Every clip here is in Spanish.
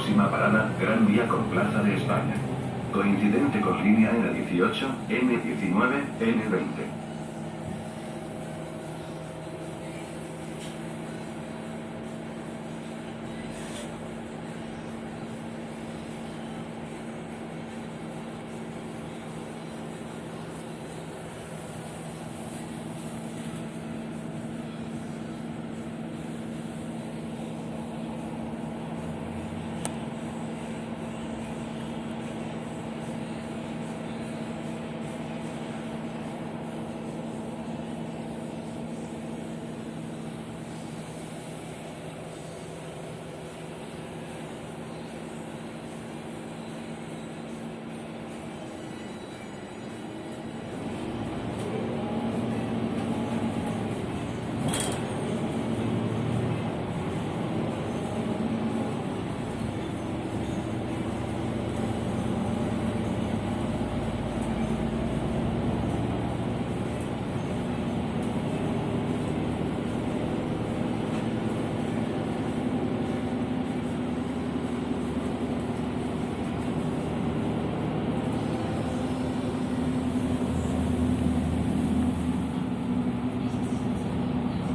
Próxima parada, Gran Vía con Plaza de España. Coincidente con línea N18, N19, N20.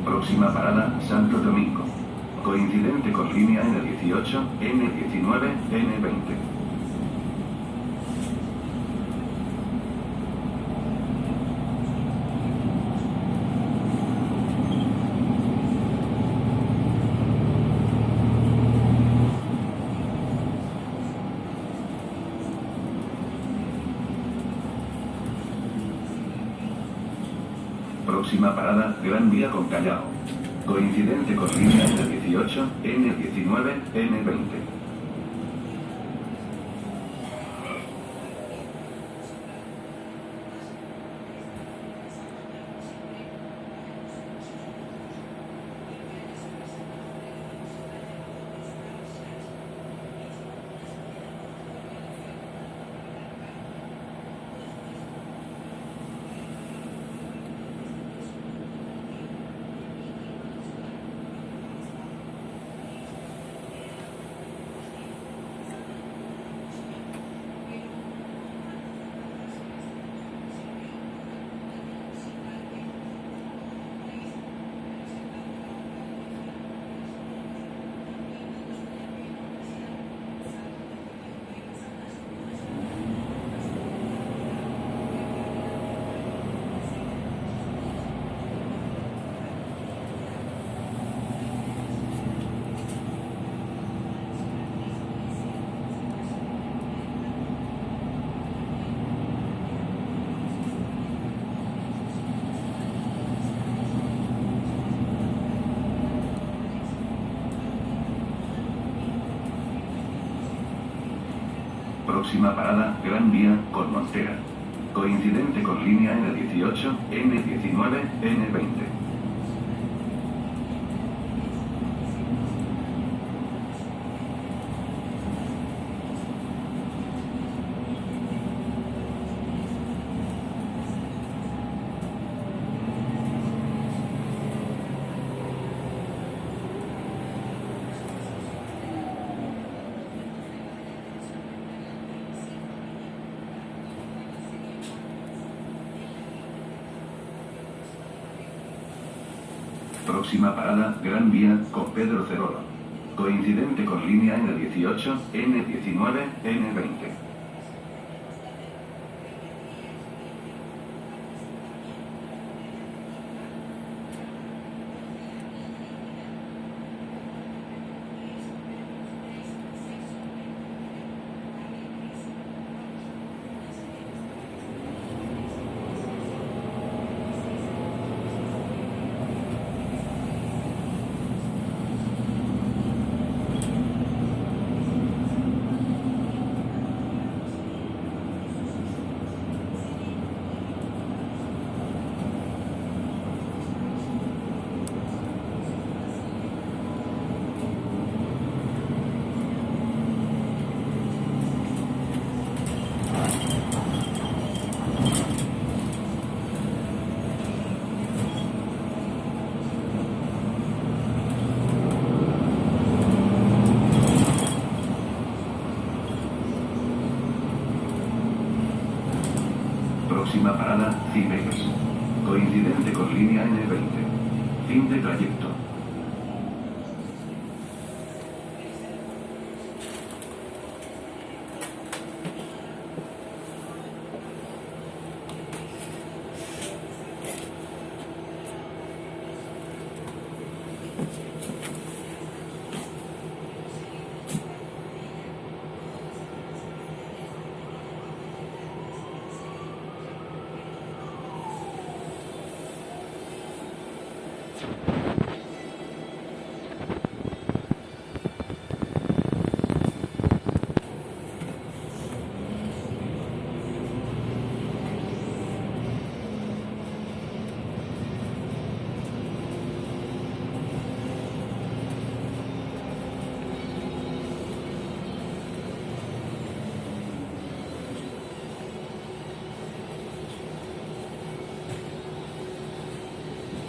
Próxima parada, Santo Domingo. Coincidente con línea N18, N19, N20. Próxima parada, Gran Vía con Callao. Coincidente con línea N18, N19, N20. Próxima parada, Gran Vía con Montera. Coincidente con línea N18, N19, N20. Próxima parada, Gran Vía con Pedro Cerolo. Coincidente con línea N18, N19, N20. Próxima parada, Cibeles. Coincidente con línea N20. Fin de trayecto.